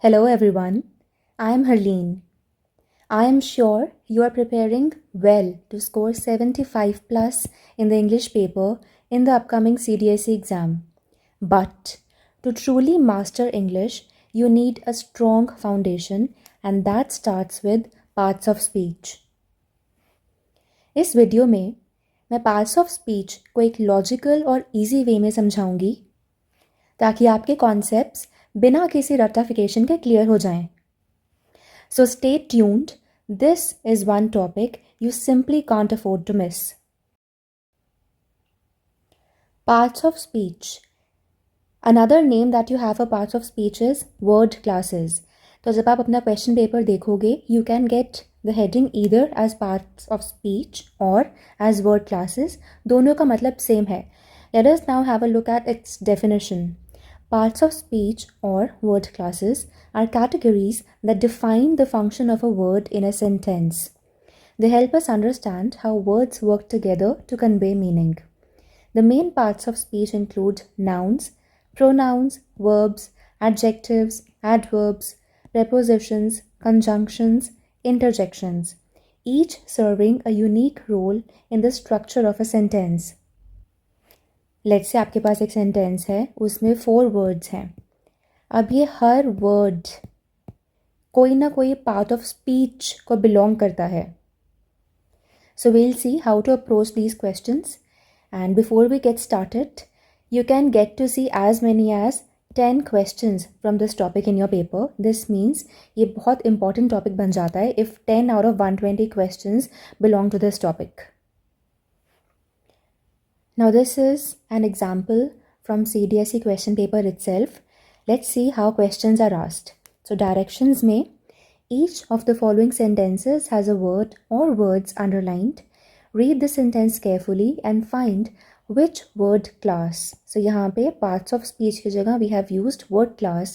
Hello everyone, I am Harleen. I am sure you are preparing well to score 75 plus in the English paper in the upcoming CDSE exam. But to truly master English, you need a strong foundation, and that starts with parts of speech. इस video में मैं parts of speech को एक logical और easy way में समझाऊंगी ताकि आपके concepts बिना किसी रट्टाफिकेशन के क्लियर हो जाएं। So stay tuned. This is one topic you simply can't afford to miss. Parts of speech. Another name that you have for parts of speech is word classes. तो जब आप अपना क्वेश्चन पेपर देखोगे, you can get the heading either as parts of speech or as word classes. दोनों का मतलब same है. Let us now have a look at its definition. Parts of speech or word classes are categories that define the function of a word in a sentence. They help us understand how words work together to convey meaning. The main parts of speech include nouns, pronouns, verbs, adjectives, adverbs, prepositions, conjunctions, interjections, each serving a unique role in the structure of a sentence. Let's say आपके पास एक sentence है, उसमें 4 words हैं. अब ये हर word कोई ना कोई पार्ट ऑफ स्पीच को बिलोंग करता है. So we'll see how to approach these questions, and before we get started you can get to see as many as 10 questions from this topic in your paper. This means ये बहुत important topic बन जाता है if 10 out of 120 questions belong to this topic. Now this is an example from CDSE question paper itself. Let's see how questions are asked. So directions में each of the following sentences has a word or words underlined. Read the sentence carefully and find which word class. So यहाँ पे parts of speech की जगह we have used word class.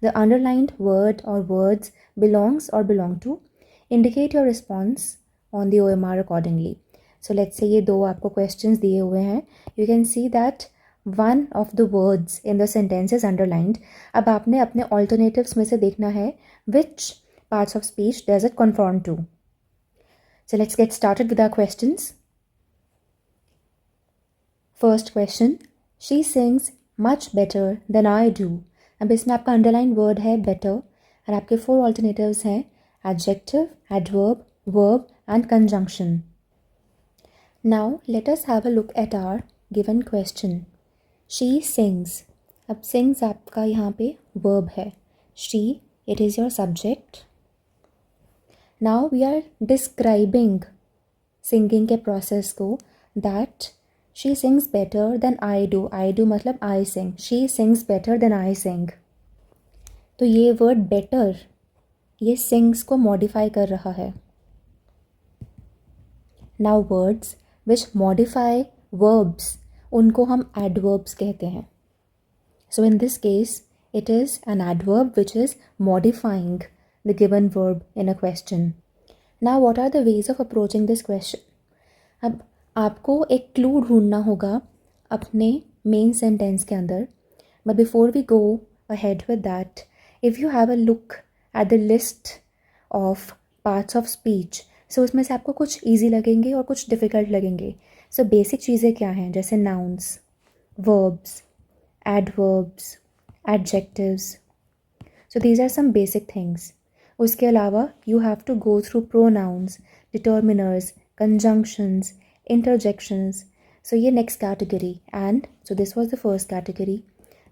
The underlined word or words belongs or belong to. Indicate your response on the OMR accordingly. So let's say ये 2 आपको questions दिए हुए हैं. You can see that one of the words in the sentence is underlined. अब आपने अपने alternatives में से देखना है which parts of speech does it conform to. So let's get started with our questions. First question, she sings much better than I do. अब इसमें आपका underlined word है better और आपके 4 alternatives हैं adjective, adverb, verb and conjunction. Now let us have a look at our given question. She sings. अब sings आपका यहाँ पे verb है. She, it is your subject. Now we are describing singing के process को that she sings better than I do. I do मतलब I sing. She sings better than I sing. तो ये word better ये sings को modify कर रहा है. Now words which modify verbs उनको हम adverbs कहते हैं. So in this case it is an adverb which is modifying the given verb in a question. Now what are the ways of approaching this question? अब आपको एक clue ढूंढना होगा अपने main sentence के अंदर. But before we go ahead with that, if you have a look at the list of parts of speech, सो उसमें से आपको कुछ ईजी लगेंगे और कुछ डिफ़िकल्ट लगेंगे. सो बेसिक चीज़ें क्या हैं, जैसे nouns, verbs, adverbs, adjectives. So these are some basic things. उसके अलावा you have to go through pronouns, determiners, conjunctions, interjections. So ये next category. And so this was the first category.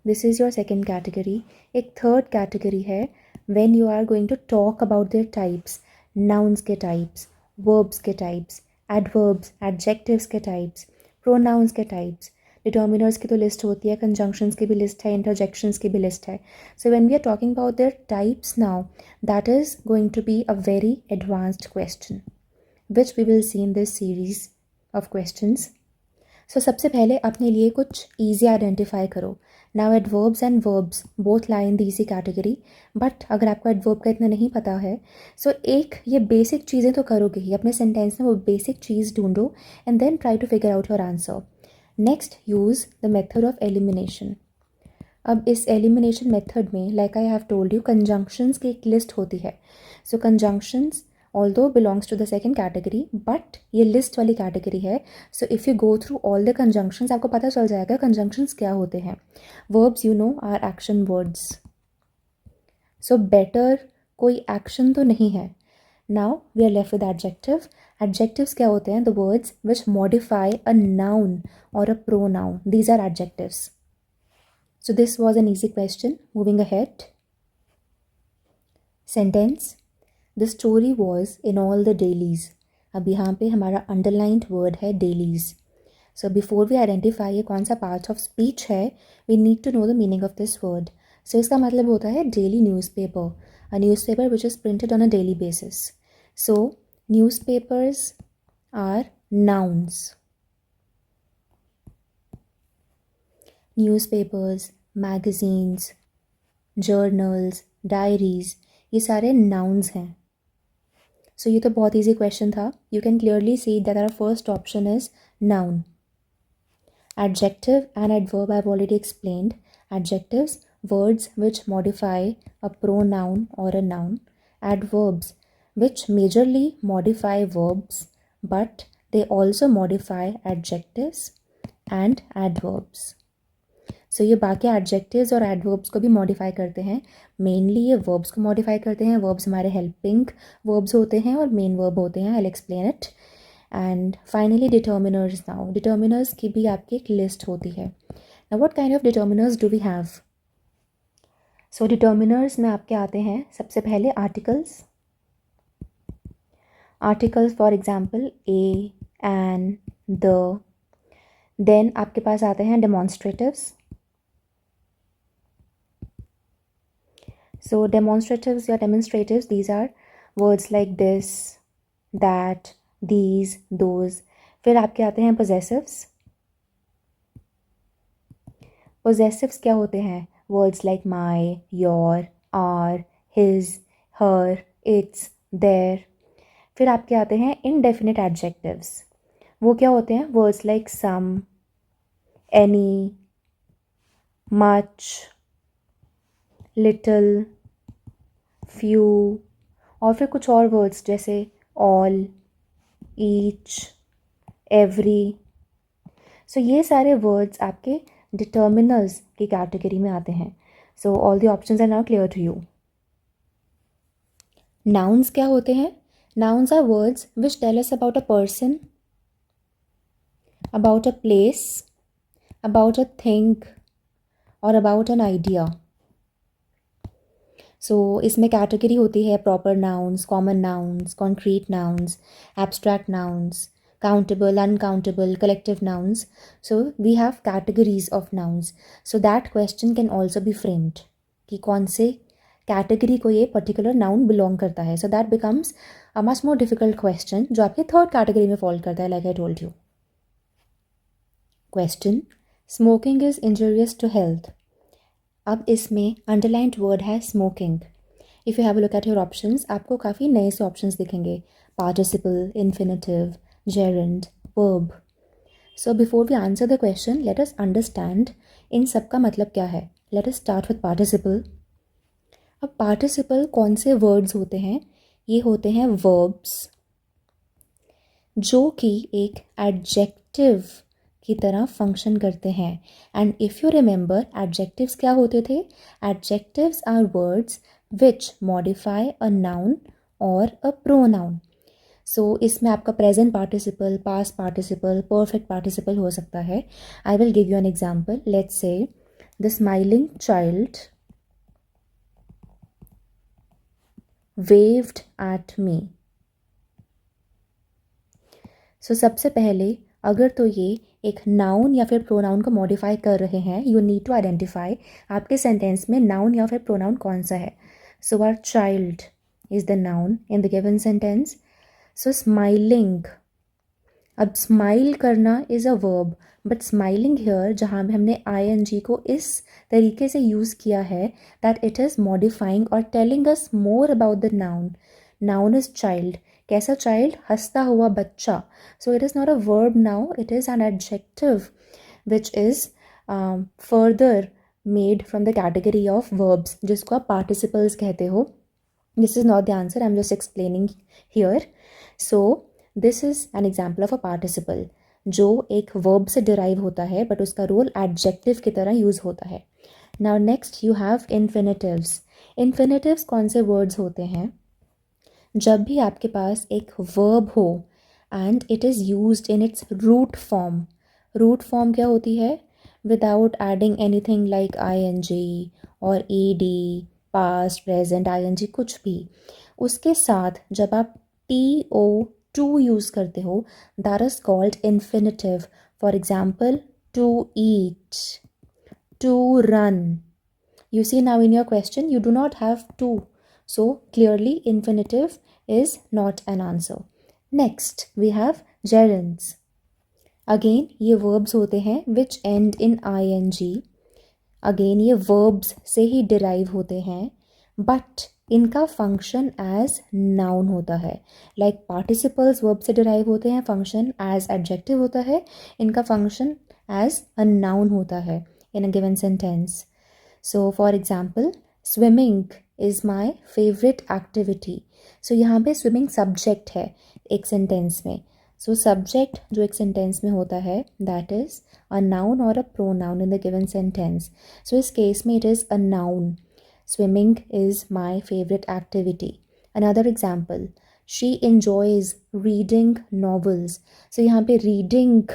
This is your second category. एक third category है when you are going to talk about their types. Nouns के types, verbs के types, adverbs, adjectives के types, pronouns के types. Determiners की तो list होती है, कंजंक्शंस की भी लिस्ट है, इंटरजेक्शंस की भी लिस्ट है. So when we are talking about their types now, that is going to be a very advanced question which we will see in this series of questions. So सबसे पहले अपने लिए कुछ easy identify करो. Now adverbs and verbs both lie in the easy category. But अगर आपको adverb का इतना नहीं पता है, सो एक ये बेसिक चीज़ें तो करोगे ही. अपने सेंटेंस में वो बेसिक चीज़ ढूंढो and then try to figure out your answer. Next use the method of elimination. अब इस एलिमिनेशन मेथड में like I have told you conjunctions की एक लिस्ट होती है. So conjunctions although belongs to the second category, but ये list वाली category है. So if you go through all the conjunctions आपको पता चल जाएगा कंजंक्शंस क्या होते हैं. Verbs you know are action words. So better कोई एक्शन तो नहीं है. Now we are left with adjective. Adjectives क्या होते हैं? The words which modify a noun और a pronoun. These are adjectives. So this was an easy question. Moving ahead. Sentence. The story was in all the dailies. अब यहाँ पे हमारा underlined word है dailies. So before we identify ये कौन सा part of speech है, we need to know the meaning of this word. So इसका मतलब होता है daily newspaper. A newspaper which is printed on a daily basis. So newspapers are nouns. Newspapers, magazines, journals, diaries, ये सारे nouns हैं. So ये तो बहुत ईजी क्वेश्चन था. You can clearly see that our first option is noun. Adjective and adverb I have already explained. Adjectives, words which modify a pronoun or a noun. Adverbs, which majorly modify verbs, but they also modify adjectives and adverbs. So ये बाकी adjectives और adverbs को भी modify करते हैं. Mainly ये verbs को modify करते हैं. वर्ब्स हमारे हेल्पिंग वर्ब्स होते हैं और मेन वर्ब होते हैं. I will explain it. And finally determiners. Now determiners की भी आपकी एक लिस्ट होती है. Now what kind of determiners do we have? So determiners में आपके आते हैं सबसे पहले articles. Articles for example a, an, the. Then आपके पास आते हैं डेमॉन्स्ट्रेटिव्स. So demonstratives or demonstratives, these are words like this, that, these, those. फिर आपके आते हैं possessives. Possessives क्या होते हैं? Words like my, your, our, his, her, its, their. फिर आपके आते हैं indefinite adjectives. वो क्या होते हैं? Words like some, any, much, little, few. और फिर कुछ और वर्ड्स जैसे all, each, every. सो ये सारे वर्ड्स आपके डिटर्मिनर्स की कैटेगरी में आते हैं. So all the options are now clear to you. Nouns क्या होते हैं? Nouns are words which tell us about a person, about a place, about a thing और अबाउट एन आइडिया. सो इसमें category होती है proper nouns, common nouns, concrete nouns, abstract nouns, countable, uncountable, collective nouns. So we have categories of nouns. So that question can also be framed कि कौन से category को ये particular noun belong करता है. So that becomes a much more difficult question जो आपके third category में फॉल करता है, like I told you. Question, smoking is injurious to health. अब इसमें अंडरलाइंड वर्ड है smoking. If you have a look at your options, आपको काफ़ी नए से ऑप्शंस दिखेंगे. Participle, infinitive, gerund, verb. So before we answer the question, let us understand इन सब का मतलब क्या है. Let us start with participle. अब participle कौन से words होते हैं? ये होते हैं verbs जो कि एक adjective की तरह फंक्शन करते हैं. And if you remember adjectives क्या होते थे? Adjectives are words which modify a noun or a pronoun. So इसमें आपका present participle, past participle, perfect participle हो सकता है. I will give you an example. Let's say the smiling child waved at me. So सबसे पहले अगर तो ये एक नाउन या फिर प्रोनाउन को मॉडिफाई कर रहे हैं, यू नीड टू आइडेंटिफाई आपके सेंटेंस में नाउन या फिर प्रोनाउन कौन सा है. So our child is the noun in the given sentence. So smiling, अब स्माइल करना is a verb, but smiling here जहाँ पे हमने ing को इस तरीके से यूज़ किया है दैट इट इज़ मॉडिफाइंग और telling us more about the noun. Noun is child. कैसा चाइल्ड? हंसता हुआ बच्चा. So it is not a verb now, it is an adjective which is further made from the category of verbs, जिसको आप participles कहते हो. This is not the answer, I'm just explaining here. So this is an example of a participle जो एक verb से derive होता है but उसका role adjective की तरह use होता है. Now next you have infinitives. Infinitives कौन से words होते हैं? जब भी आपके पास एक verb हो and it is used in its root form. Root form क्या होती है? Without adding anything like ing or ed, past, present, ing कुछ भी. उसके साथ जब आप to use करते हो, that is called infinitive. For example, to eat, to run. You see now in your question, you do not have to. So clearly infinitive is not an answer. Next, we have gerunds. Again, ये verbs होते हैं which end in ing. Again, ये verbs से ही derive होते हैं, but इनका function as noun होता है. Like participles verb से derive होते हैं, function as adjective होता है, इनका function as a noun होता है in a given sentence. So for example, swimming is my favorite activity. So यहाँ पे swimming subject है एक sentence में. So subject जो एक sentence में होता है, that is a noun or a pronoun in the given sentence. So इस case में it is a noun. Swimming is my favorite activity. Another example, she enjoys reading novels. So यहाँ पे reading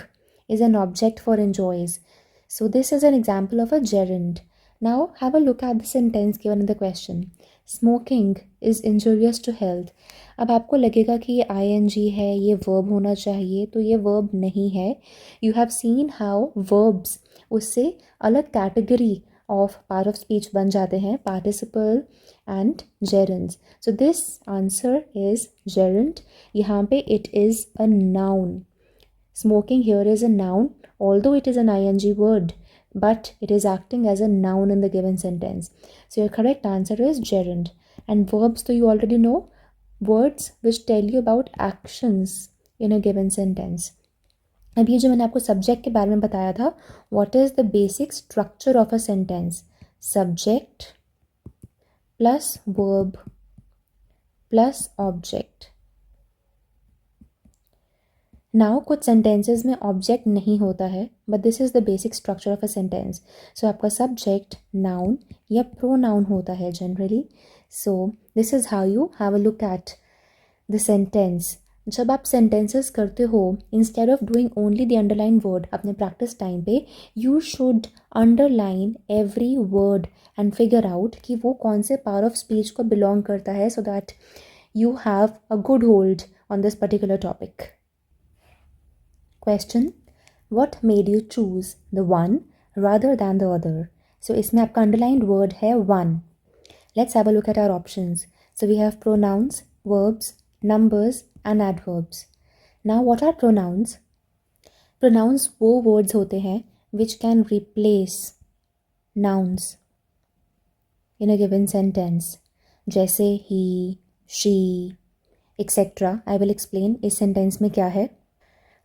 is an object for enjoys. So this is an example of a gerund. Now have a look at the sentence given in the question. Smoking is injurious to health. अब आपको लगेगा कि ये ing है, ये verb होना चाहिए, तो ये verb नहीं है. You have seen how verbs उससे अलग category of part of speech बन जाते हैं, participle and gerunds. So this answer is gerund. यहाँ पे it is a noun. Smoking here is a noun, although it is an ing word, but it is acting as a noun in the given sentence. So your correct answer is gerund. And verbs, so you already know, words which tell you about actions in a given sentence. अब ये जो मैंने आपको subject के बारे में बताया था, what is the basic structure of a sentence? Subject plus verb plus object. Now कुछ सेंटेंसेस में ऑब्जेक्ट नहीं होता है, but this is the basic structure of a sentence. So आपका सब्जेक्ट नाउन या प्रोनाउन होता है generally. So this is how you have a look at the sentence. जब आप सेंटेंसेस करते हो, instead of doing only the underline word अपने practice time पे, you should underline every word and figure out कि वो कौन से पार्ट ऑफ स्पीच को बिलोंग करता है, so that you have a good hold on this particular topic. Question, what made you choose the one rather than the other? So इसमें आपका underlined word है one. Let's have a look at our options. So we have pronouns, verbs, numbers and adverbs. Now what are pronouns? Pronouns वो words होते हैं which can replace nouns in a given sentence. जैसे he, she, etc. I will explain इस sentence में क्या है.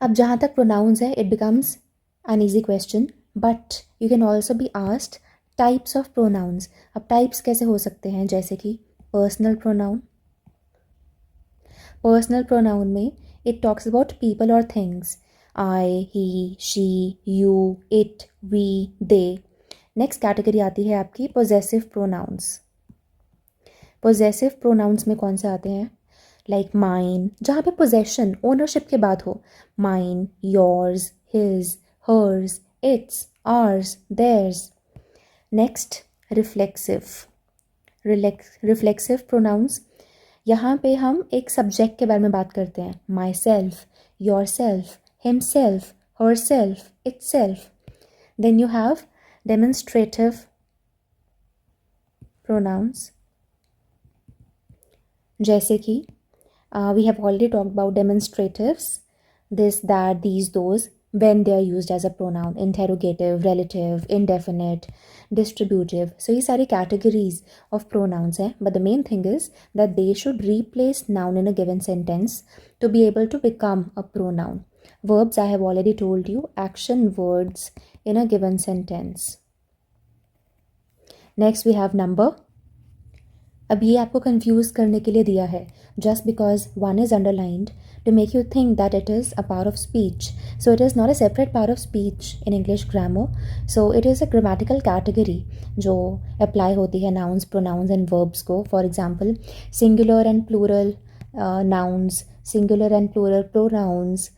अब जहाँ तक प्रोनाउंस है, it becomes an easy question, but you can also be asked types of pronouns. अब टाइप्स कैसे हो सकते हैं, जैसे कि पर्सनल प्रोनाउन. पर्सनल प्रोनाउन में इट टॉक्स अबाउट पीपल और things. I, he, she, you, it, we, they. Next category आती है आपकी पोजेसिव प्रोनाउंस. पोजेसिव प्रोनाउंस में कौन से आते हैं? लाइक माइन, जहाँ पे पोजेशन ओनरशिप के बाद हो. Mine, yours, his, hers, its, ours, theirs. Next reflexive. Reflexive pronouns, यहाँ पे हम एक सब्जेक्ट के बारे में बात करते हैं. Myself, yourself, himself, herself, itself. Then you have demonstrative pronouns, जैसे कि we have already talked about demonstratives, this, that, these, those, when they are used as a pronoun. Interrogative, relative, indefinite, distributive. So ये सारी categories of pronouns हैं, but the main thing is that they should replace noun in a given sentence to be able to become a pronoun. Verbs, I have already told you, action words in a given sentence. Next we have number. अब ये आपको confuse करने के लिए दिया है, just because one is underlined to make you think that it is a part of speech. So it is not a separate part of speech in English grammar. So it is a grammatical category जो apply होती है nouns, pronouns and verbs को. For example, singular and plural nouns, singular and plural pronouns,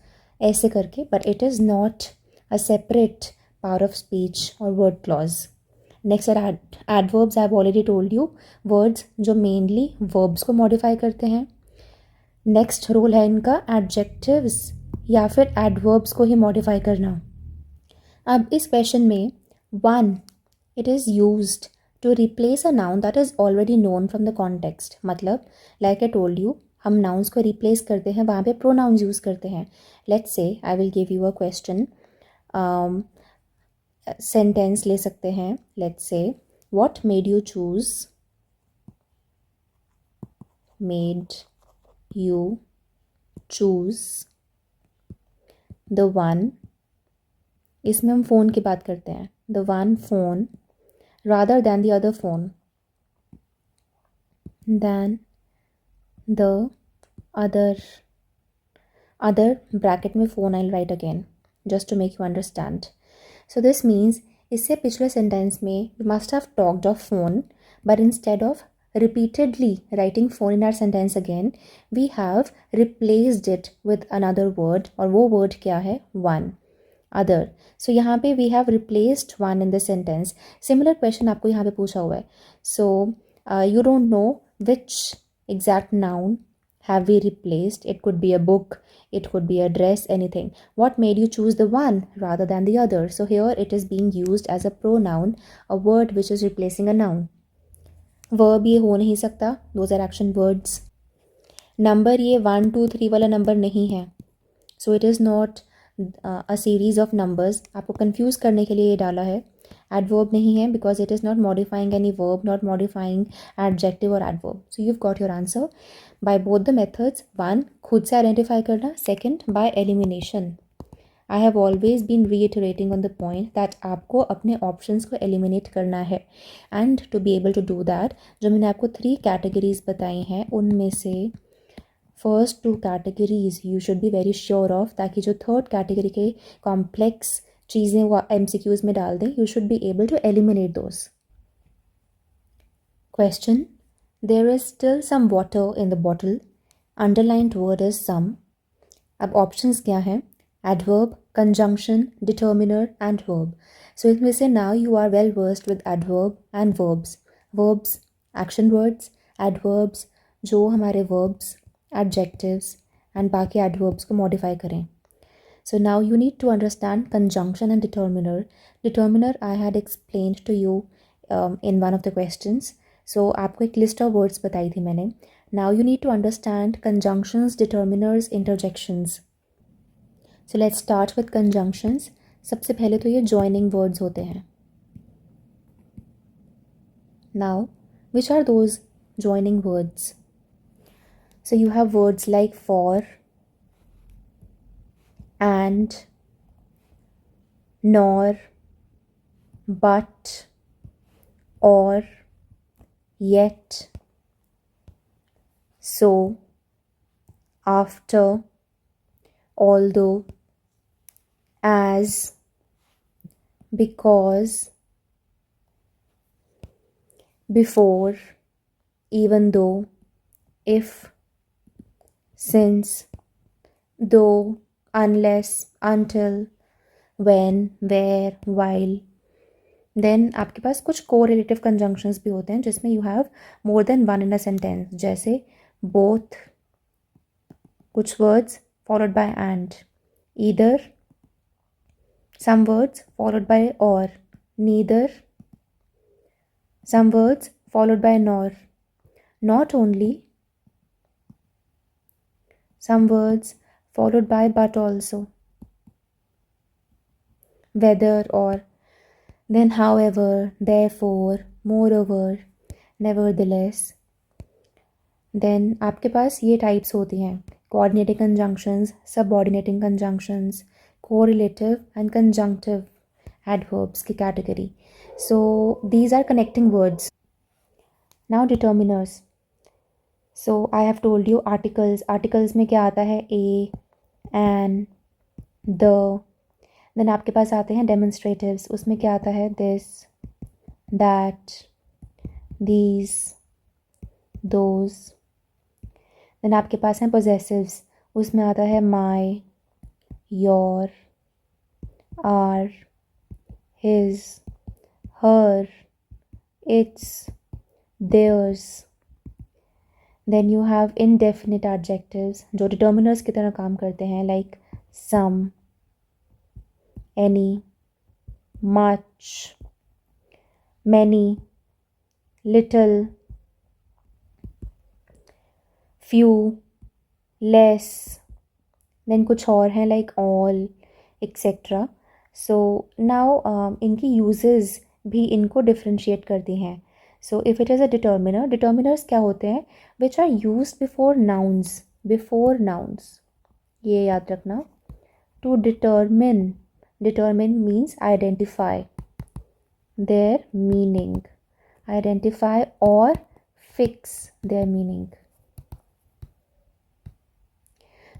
ऐसे करके. But it is not a separate part of speech or word clause. Next are adverbs. I have already told you, words जो mainly verbs को modify करते हैं. Next role है इनका adjectives या फिर एडवर्ब्स को ही मॉडिफाई करना. अब इस क्वेश्चन में one, it is used to replace a noun that is already known from the context. मतलब लाइक आई टोल्ड यू, हम नाउन्स को रिप्लेस करते हैं, वहाँ पे प्रोनाउंस यूज़ करते हैं. Let's say I will give you a question, sentence ले सकते हैं. Let's say, what made you choose, made you choose the one. इसमें हम फ़ोन की बात करते हैं. The one phone rather than the other phone, than the other bracket में phone I write again just to make you understand. So this means इससे पिछले sentence में we must have talked of phone, but instead of repeatedly writing phone in our sentence again, we have replaced it with another word. और वो word क्या है? One. Other. So यहाँ पे we have replaced one in the sentence. Similar question आपको यहाँ पे पूछा हुआ है. So you don't know which exact noun have we replaced. It could be a book, it could be a dress, anything. What made you choose the one rather than the other? So here it is being used as a pronoun, a word which is replacing a noun. Verb ये हो नहीं सकता, those are action words. Number ये 1 2 3 वाला number नहीं है. So it is not a series of numbers. आपको confuse करने के लिए ये डाला है. Adverb नहीं है because it is not modifying any verb, not modifying adjective or adverb. So you've got your answer by both the methods. One, खुद से identify करना. Second, by elimination. I have always been reiterating on the point that आपको अपने options को eliminate करना है. And to be able to do that, जो मैंने आपको 3 categories बताई हैं, उनमें से first 2 categories you should be very sure of, ताकि जो थर्ड कैटेगरी के कॉम्प्लेक्स चीज़ें वो MCQs में डाल दें, you should be able to eliminate those. Question, there is still some water in the bottle, underlined word is some. अब options क्या हैं? Adverb, conjunction, determiner and verb. So इसमें से now you are well versed with adverb and verbs. Verbs action words, adverbs जो हमारे verbs, adjectives and बाकी adverbs को modify करें. So now you need to understand conjunction and determiner. Determiner I had explained to you in one of the questions. So आपको एक list of words बताई थी मैंने. Now you need to understand conjunctions, determiners, interjections. So let's start with conjunctions. सबसे पहले तो ये joining words होते हैं. Now which are those joining words? So you have words like for, and, nor, but, or, yet, so, after, although, as, because, before, even though, if, since, though, unless, until, when, where, while. Then आपके पास कुछ correlative conjunctions भी होते हैं जिसमें you have more than one in a sentence. जैसे both, कुछ words followed by and, either, some words followed by or, neither, some words followed by nor, not only, some words followed by but also, whether or, then however, therefore, moreover, nevertheless. Then आपके पास ये types होती हैं: coordinating conjunctions, subordinating conjunctions, correlative and conjunctive adverbs की category. So these are connecting words. Now determiners. So I have told you articles में क्या आता है, a, an, the. Then आपके पास आते हैं डेमोन्स्ट्रेटिव्स, उसमें क्या आता है, this, that, these, those. Then आपके पास हैं पोजेसिव्स, उसमें आता है my, your, our, his, her, its, theirs. Then you have indefinite adjectives जो डिटर्मिनर्स की तरह काम करते हैं, like some, any, much, many, little, few, less. then कुछ और हैं like all, etc. so now इनकी uses भी इनको differentiate करती हैं. so if it is a determiner, determiners क्या होते हैं, which are used before nouns. ये याद रखना. to determine means identify their meaning, identify or fix their meaning.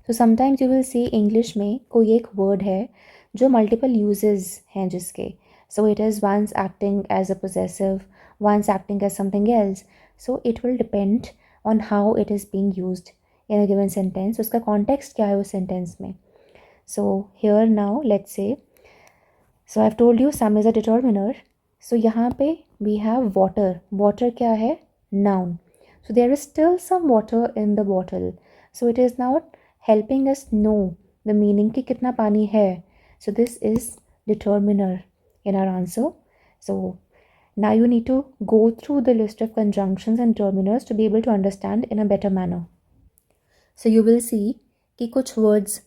so sometimes you will see English में कोई एक word है जो multiple uses हैं जिसके. so it is once acting as a possessive, once acting as something else. so it will depend on how it is being used in a given sentence. उसका context क्या है उस sentence में. so here now let's say, so I've told you sum is a determiner. so यहाँ पे we have water क्या है, noun. so there is still some water in the bottle. so it is now helping us know the meaning कि कितना पानी है. so this is determiner in our answer. so now you need to go through the list of conjunctions and determiners to be able to understand in a better manner. so you will see कि कुछ words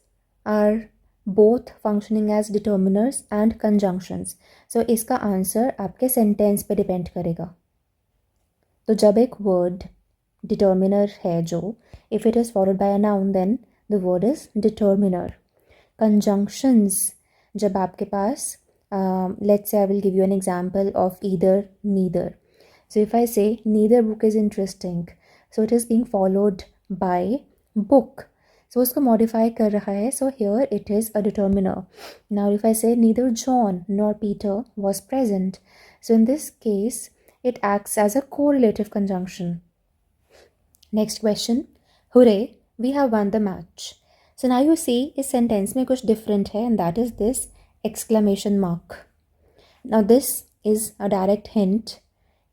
are both functioning as determiners and conjunctions. so इसका answer आपके sentence पे depend करेगा. तो जब एक word determiner है जो, if it is followed by a noun then the word is determiner. Conjunctions जब आपके पास, let's say I will give you an example of either neither. so if I say neither book is interesting, so it is being followed by book. so उसको modify कर रहा है. so here it is a determiner. now if I say neither John nor Peter was present, so in this case it acts as a correlative conjunction. next question. hooray, we have won the match. so now you see इस sentence में कुछ different है, and that is this exclamation mark. now this is a direct hint.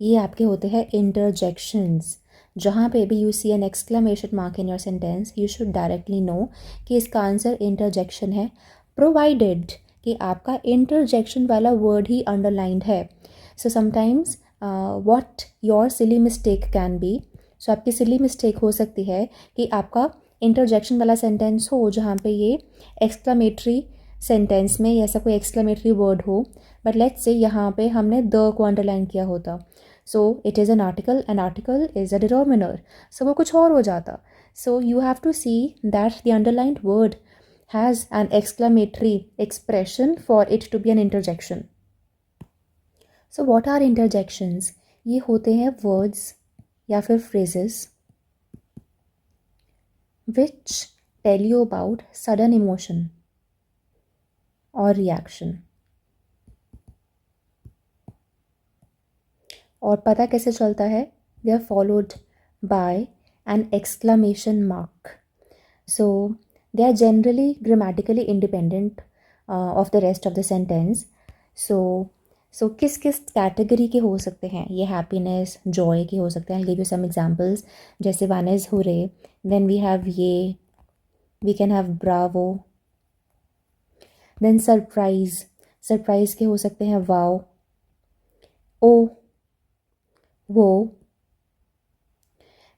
ये आपके होते हैं interjections. जहाँ पे भी you see an exclamation mark in your sentence, you should directly know कि इसका आंसर इंटरजेक्शन है, प्रोवाइडेड कि आपका इंटरजेक्शन वाला वर्ड ही अंडरलाइंड है. So sometimes what your silly mistake can be, so आपकी सिली मिस्टेक हो सकती है कि आपका इंटरजेक्शन वाला सेंटेंस हो जहाँ पे ये एक्सक्लेमेटरी सेंटेंस में ऐसा कोई एक्सक्लेमेटरी वर्ड हो, बट लेट्स से यहाँ पे हमने द को अंडरलाइन किया होता. so it is an article is a determiner. so वो कुछ और हो जाता. so you have to see that the underlined word has an exclamatory expression for it to be an interjection. so what are interjections? ये होते हैं words या फिर phrases which tell you about sudden emotion or reaction. और पता कैसे चलता है? they are followed by an exclamation mark. so they are generally grammatically independent of the rest of the sentence. so किस किस कैटेगरी के हो सकते हैं ये? हैप्पीनेस, जॉय के हो सकते हैं. I'll give you some examples. जैसे one is hooray, then we have ये, we can have bravo, then surprise के हो सकते हैं wow, oh, वो.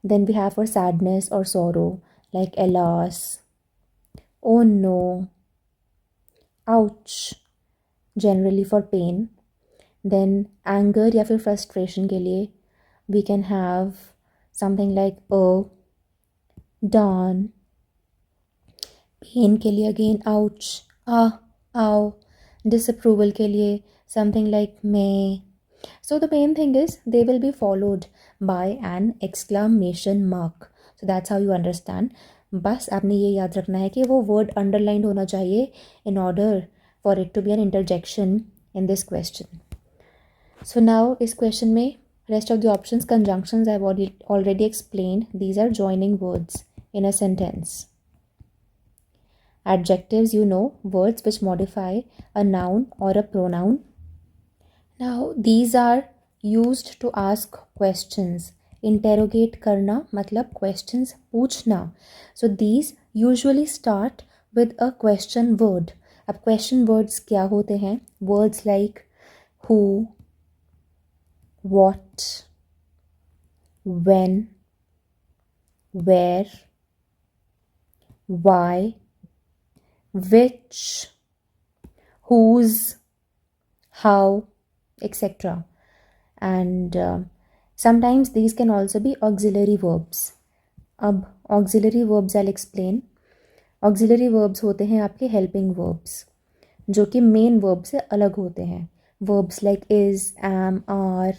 then we have for sadness or sorrow like alas, oh no, ouch, generally for pain. then anger या फिर frustration के लिए we can have something like oh, darn. pain के लिए again ouch, ah, ow. disapproval के लिए something like may, So the main thing is they will be followed by an exclamation mark. So that's how you understand. बस आपने ये याद रखना है कि वो वर्ड अंडरलाइंड होना चाहिए in order for it to be an interjection in this question. So now इस question में rest of the options, conjunctions I've already explained. These are joining words in a sentence. Adjectives, you know, words which modify a noun or a pronoun. Now these are used to ask questions. Interrogate करना मतलब questions पूछना. So these usually start with a question word. अब question words क्या होते हैं? Words like who, what, when, where, why, which, whose, how, etc. And sometimes these can also be auxiliary verbs. अब auxiliary verbs I'll explain. Auxiliary verbs होते हैं आपके helping verbs जो कि main verb से अलग होते हैं. Verbs like is, am, are,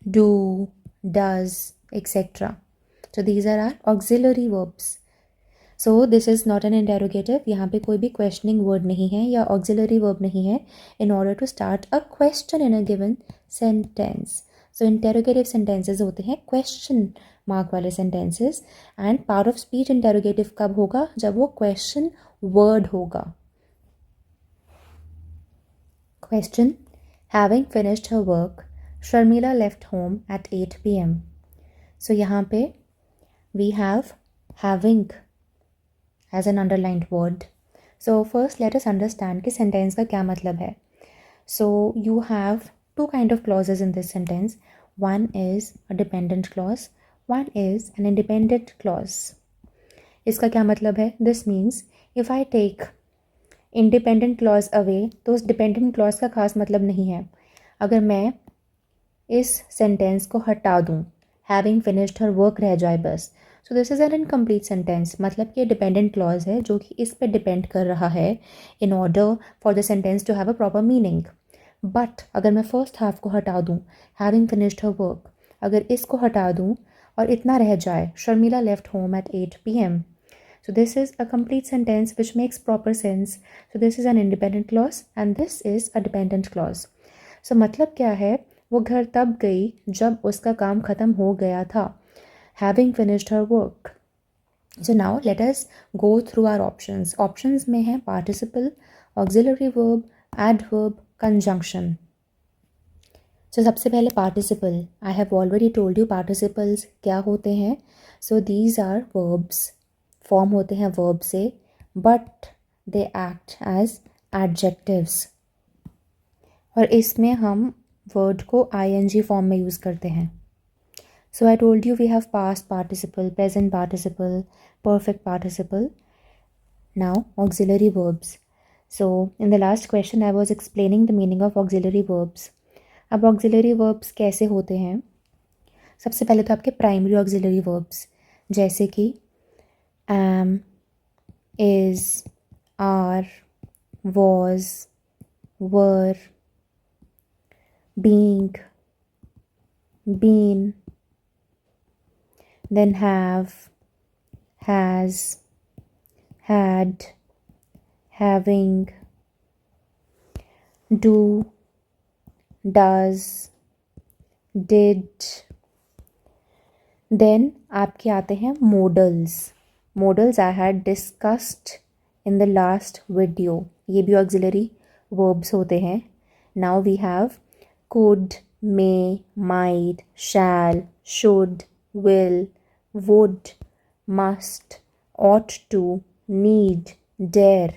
do, does, etc. So these are our auxiliary verbs. So this is not an interrogative. यहाँ पे कोई भी questioning word नहीं है या auxiliary verb नहीं है in order to start a question in a given sentence. So interrogative sentences होते हैं question mark वाले sentences and part of speech interrogative कब होगा? जब वो question word होगा. Question: Having finished her work, Sharmila left home at 8 p.m. So यहाँ पे we have having as an underlined word. So first let us understand कि sentence का क्या मतलब है. So you have two kind of clauses in this sentence. One is a dependent clause, one is an independent clause. इसका क्या मतलब है? This means if I take independent clause away तो उस dependent clause का खास मतलब नहीं है. अगर मैं इस sentence को हटा दूँ, having finished her work रह जाए बस, so this is an incomplete sentence. मतलब कि dependent clause है जो कि इस पे depend कर रहा है in order for the sentence to have a proper meaning. But अगर मैं first half को हटा दूँ, having finished her work, अगर इसको हटा दूँ और इतना रह जाए, Sharmila left home at 8 p.m. So this is a complete sentence which makes proper sense. So this is an independent clause and this is a dependent clause. So मतलब क्या है? वो घर तब गई जब उसका काम ख़त्म हो गया था. Having finished her work. So now let us go through our options. Options में है participle, auxiliary verb, adverb, conjunction. So सबसे पहले participle. I have already told you participles क्या होते हैं. So these are verbs. Form होते हैं verb से, but they act as adjectives. और इसमें हम word को ing form में use करते हैं. So I told you we have past participle, present participle, perfect participle. Now auxiliary verbs. So in the last question I was explaining the meaning of auxiliary verbs. अब auxiliary verbs कैसे होते हैं? सबसे पहले तो आपके primary auxiliary verbs जैसे कि am, is, are, was, were, being, been, then have, has, had, having, do, does, did. Then आपके आते हैं modals. Modals I had discussed in the last video. ये भी auxiliary verbs होते हैं. Now we have could, may, might, shall, should, will, would, must, ought to, need, dare.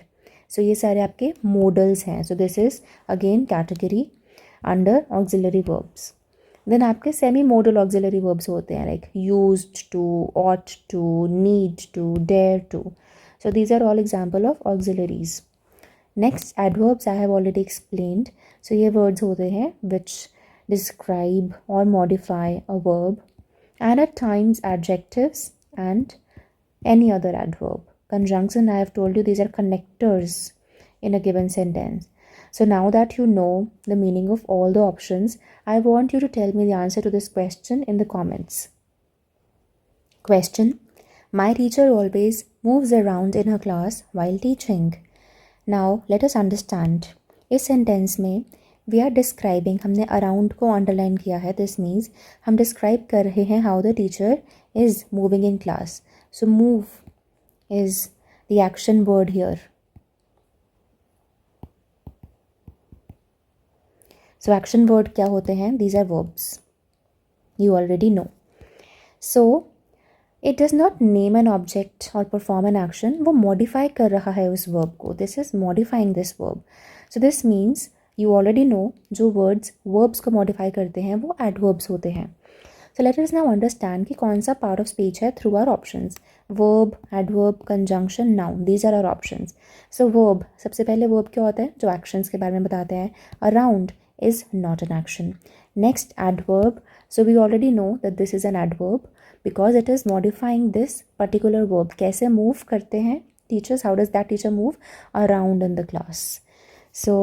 So ये सारे आपके modals हैं. So this is again category under auxiliary verbs. Then आपके semi modal auxiliary verbs होते हैं like used to, ought to, need to, dare to. So these are all example of auxiliaries. Next adverbs I have already explained. So ये words होते हैं which describe or modify a verb and at times adjectives and any other adverb. Conjunction I have told you these are connectors in a given sentence. So now that you know the meaning of all the options, I want you to tell me the answer to this question in the comments. Question: My teacher always moves around in her class while teaching. Now let us understand. इस sentence में we are describing, हमने around को underline किया है. This means हम describe कर रहे हैं how the teacher is moving in class. So move is the action word here. So action word क्या होते हैं? These are verbs. You already know. So it does not name an object or perform an action. वो modify कर रहा है उस verb को. This is modifying this verb. So this means you already know जो words verbs को modify करते हैं वो adverbs होते हैं. So let us now understand कि कौन सा part of speech है through our options. Verb, adverb, conjunction, noun. These are our options. So verb, सबसे पहले verb क्या होता है? जो actions के बारे में बताते हैं. Around is not an action. Next, adverb. So we already know that this is an adverb because it is modifying this particular verb. कैसे move करते हैं teachers? How does that teacher move around in the class? So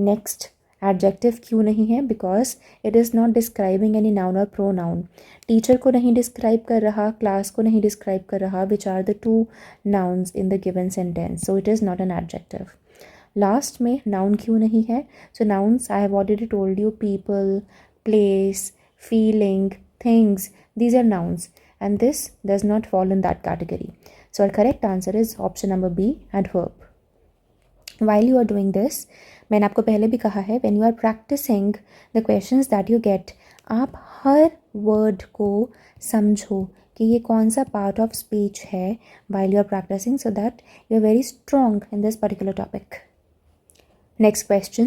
next, adjective क्यों नहीं है? Because it is not describing any noun or pronoun. Teacher को नहीं describe कर रहा, class को नहीं describe कर रहा, which are the two nouns in the given sentence. So it is not an adjective. Last में नाउन क्यों नहीं है? So nouns I have already told you, people, place, feeling, things, these are nouns and this does not fall in that category. So our correct answer is option number B, adverb. While you are doing this, मैंने आपको पहले भी कहा है, when you are practising the questions that you get, आप हर word को समझो कि ये कौन सा पार्ट ऑफ स्पीच है while you are practising, so that you are very strong in this particular topic. Next question.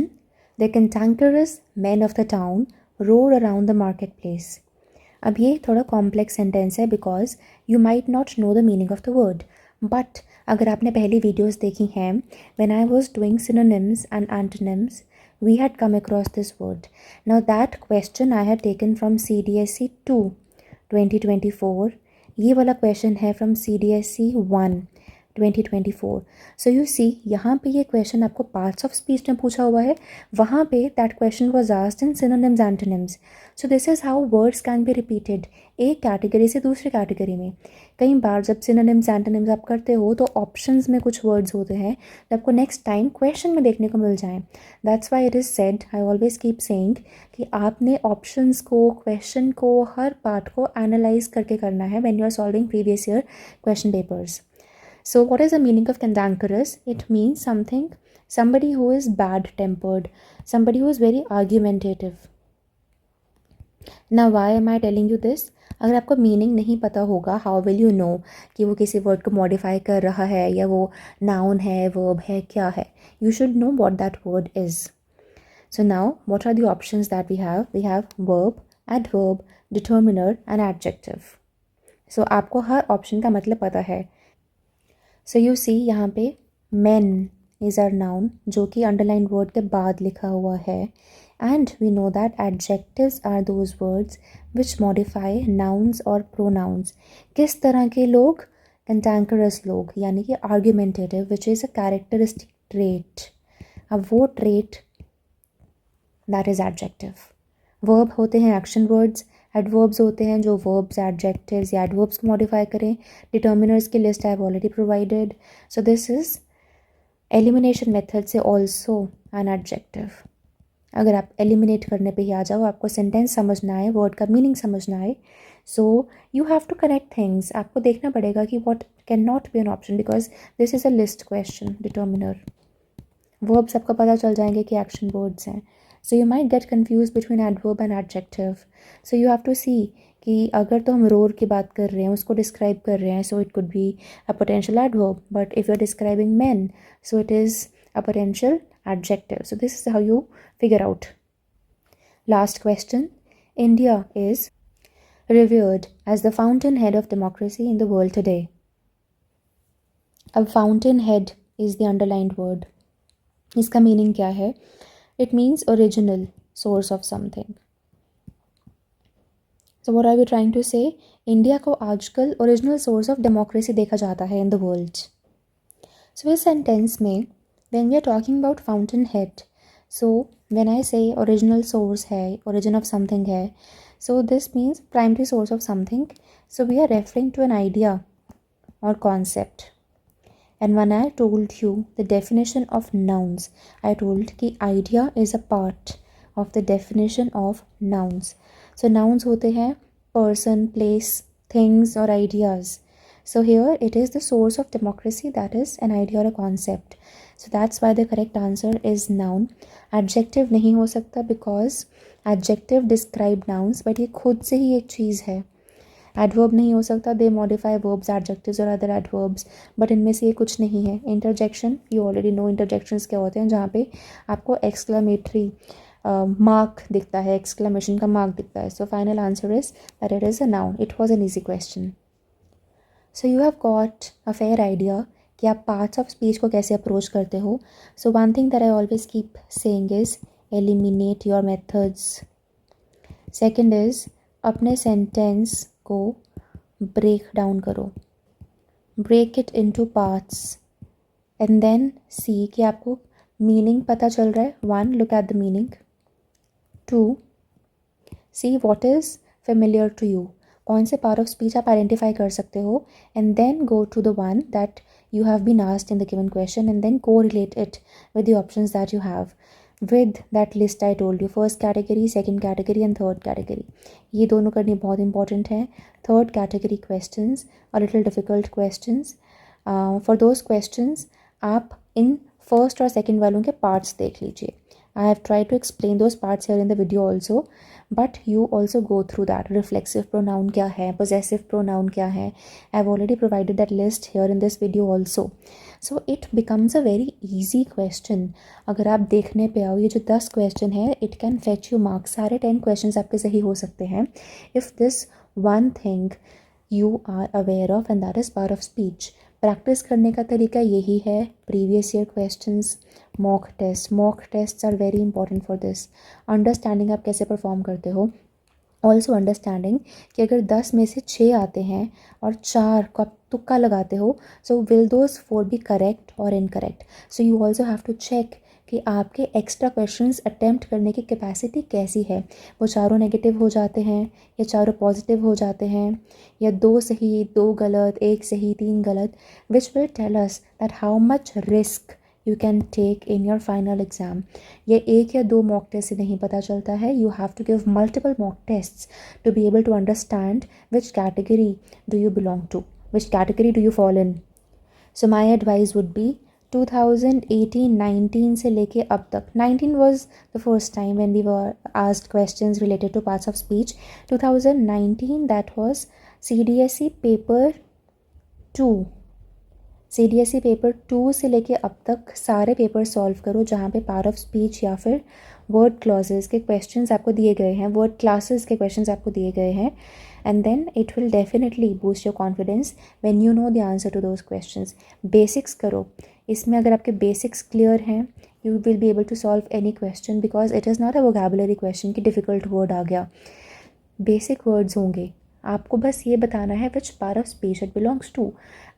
The cantankerous men of the town rode around the marketplace. अब ये थोड़ा कॉम्प्लेक्स सेंटेंस है because you might not know the meaning of the word. But अगर आपने पहली videos देखी हैं, when I was doing synonyms and antonyms, we had come across this word. Now that question I had taken from CDSE 2 2024. ये वाला question है from CDSE 1 2024. So you see, यहाँ पे ये क्वेश्चन आपको पार्ट्स ऑफ स्पीच में पूछा हुआ है, वहाँ पे that question was asked in synonyms antonyms. So this is how words can be repeated एक कैटेगरी से दूसरी कैटेगरी में. कई बार जब सिनोनिम्स एंटोनिम्स आप करते हो तो ऑप्शंस में कुछ वर्ड्स होते हैं जो आपको नेक्स्ट टाइम क्वेश्चन में देखने को मिल जाएं. That's why it is said, I always keep saying कि आपने ऑप्शंस को, क्वेश्चन को, हर पार्ट को एनालाइज करके करना है when you are solving previous year question papers. So what is the meaning of cantankerous? It means somebody who is bad-tempered, somebody who is very argumentative. Now why am I telling you this? अगर आपको meaning नहीं पता होगा, how will you know कि वो किसी word को modify कर रहा है या वो नाउन है, वर्ब है, क्या है? You should know what that word is. So now what are the options that we have? We have verb, adverb, determiner and adjective. So आपको हर ऑप्शन का मतलब पता है. सो यू सी, यहाँ पे men इज़ आर नाउन जो कि underline word के बाद लिखा हुआ है. And we know that adjectives are those words which modify nouns और प्रोनाउंस. किस तरह के लोग? कैंटैंकरस लोग, यानी कि argumentative, which is a characteristic trait. अब वो trait, that is adjective. Verb होते हैं एक्शन वर्ड्स, एडवर्ब्स होते हैं जो वर्ब्स, एडजेक्टिव्स या एडवर्ब्स को मॉडिफाई करें. डिटर्मिनर्स की list I have already provided. So this is elimination method से ऑल्सो एन एडजेक्टिव. अगर आप एलिमिनेट करने पे ही आ जाओ, आपको सेंटेंस समझना है, वर्ड का मीनिंग समझना है, so you have to connect things. आपको देखना पड़ेगा कि what can not be an option because this is a list question. Determiner, verbs आपको पता चल जाएंगे कि एक्शन वर्ड्स हैं. So you might get confused between adverb and adjective. So you have to see कि अगर तो हम roar की बात कर रहे हैं, उसको describe कर रहे हैं, so it could be a potential adverb. But if you're describing men, so it is a potential adjective. So this is how you figure out. Last question. India is revered as the fountainhead of democracy in the world today. अब fountainhead is the underlined word. इसका meaning क्या है? It means original source of something. So what are we trying to say? India को आजकल original source of democracy देखा जाता है in the world. सो इस सेंटेंस में when we are talking about fountainhead, so when I say original source है, origin of something है, so this means primary source of something. So we are referring to an idea or concept. And when I told you the definition of nouns, I told कि idea is a part of the definition of nouns. So nouns होते हैं person, place, things or ideas. So here it is the source of democracy, that is an idea or a concept. So that's why the correct answer is noun. Adjective नहीं हो सकता because adjective describe nouns, but ये खुद से ही एक चीज़ है. Adverb नहीं हो सकता, दे मॉडिफाई वर्ब्स, एडजेक्टिव्स और अदर एडवर्ब्स, बट इनमें से ये कुछ नहीं है. Interjection, you already know interjections क्या होते हैं, जहाँ पे आपको एक्सक्लेमेटरी मार्क दिखता है, एक्सक्लेमेशन का मार्क दिखता है. So final answer is that it is a noun. It was an easy question. So you have got a fair idea कि आप पार्ट्स ऑफ स्पीच को कैसे अप्रोच करते हो. So one thing that I always keep saying is eliminate your methods. Second is अपने sentence को break down करो, break it into parts and then see कि आपको मीनिंग पता चल रहा है. 1, look at the meaning. 2, see what is familiar to you, कौन से पार्ट ऑफ स्पीच आप आइडेंटिफाई कर सकते हो, and then go to the one that you have been asked in the given question and then correlate it with the options that you have with that list I told you. First category, second category and third category. ये दोनों करनी बहुत important है. Third category questions are little difficult questions. For those questions आप इन first और second वालों के parts देख लीजिए. I have tried to explain those parts here in the video also, but you also go through that. Reflexive pronoun क्या है, possessive pronoun क्या है. I have already provided that list here in this video also. So it becomes a very easy question. अगर आप देखने पे आओ, ये जो 10 question है, it can fetch you marks. सारे 10 questions आपके सही हो सकते हैं if this one thing you are aware of and that is part of speech. Practice करने का तरीका यही है. Previous year questions, mock tests are very important for this. Understanding आप कैसे परफॉर्म करते हो. ऑल्सो अंडरस्टैंडिंग कि अगर 10 में से 6 आते हैं और 4 को आप तुक्का लगाते हो, so will those 4 be correct और incorrect. So you also have to check कि आपके एक्स्ट्रा क्वेश्चंस अटेम्प्ट करने की कैपेसिटी कैसी है. वो चारों नेगेटिव हो जाते हैं या चारों पॉजिटिव हो जाते हैं, या 2 सही 2 गलत, 1 सही 3 गलत, which will tell us that how much risk you can take in your final exam. ये 1 या 2 मॉक टेस्ट से नहीं पता चलता है. You have to give multiple mock tests to be able to understand which category do you belong to, which category do you fall in. So my advice would be 2018-19 से लेके अब तक, 19 was the first time when we were asked questions related to parts of speech. 2019 that was CDSE paper 2. CDSE paper 2 से लेके अब तक सारे paper solve करो जहाँ पे पार्ट ऑफ स्पीच या फिर वर्ड क्लॉजेस के क्वेश्चंस आपको दिए गए हैं, वर्ड क्लासेस के क्वेश्चंस आपको दिए गए हैं, and then it will definitely boost your confidence when you know the answer to those questions. Basics करो. इसमें अगर आपके बेसिक्स क्लियर हैं, you will be able to solve any question because it is not a vocabulary question कि difficult word आ गया. Basic words होंगे, आपको बस ये बताना है which part of speech it belongs to.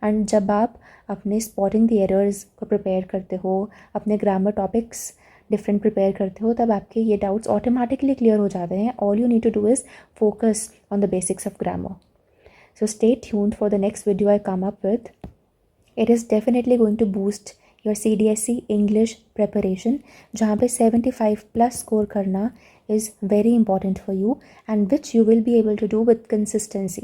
And जब आप अपने स्पॉटिंग द एरर्स को प्रिपेयर करते हो, अपने ग्रामर टॉपिक्स डिफरेंट प्रिपेयर करते हो, तब आपके ये डाउट्स ऑटोमेटिकली क्लियर हो जाते हैं. All you need to do is focus on the basics of grammar. So stay tuned for the next video I come up with. It is definitely going to boost your CDSE English preparation, जहाँ पे 75+ score करना is very important for you and which you will be able to do with consistency.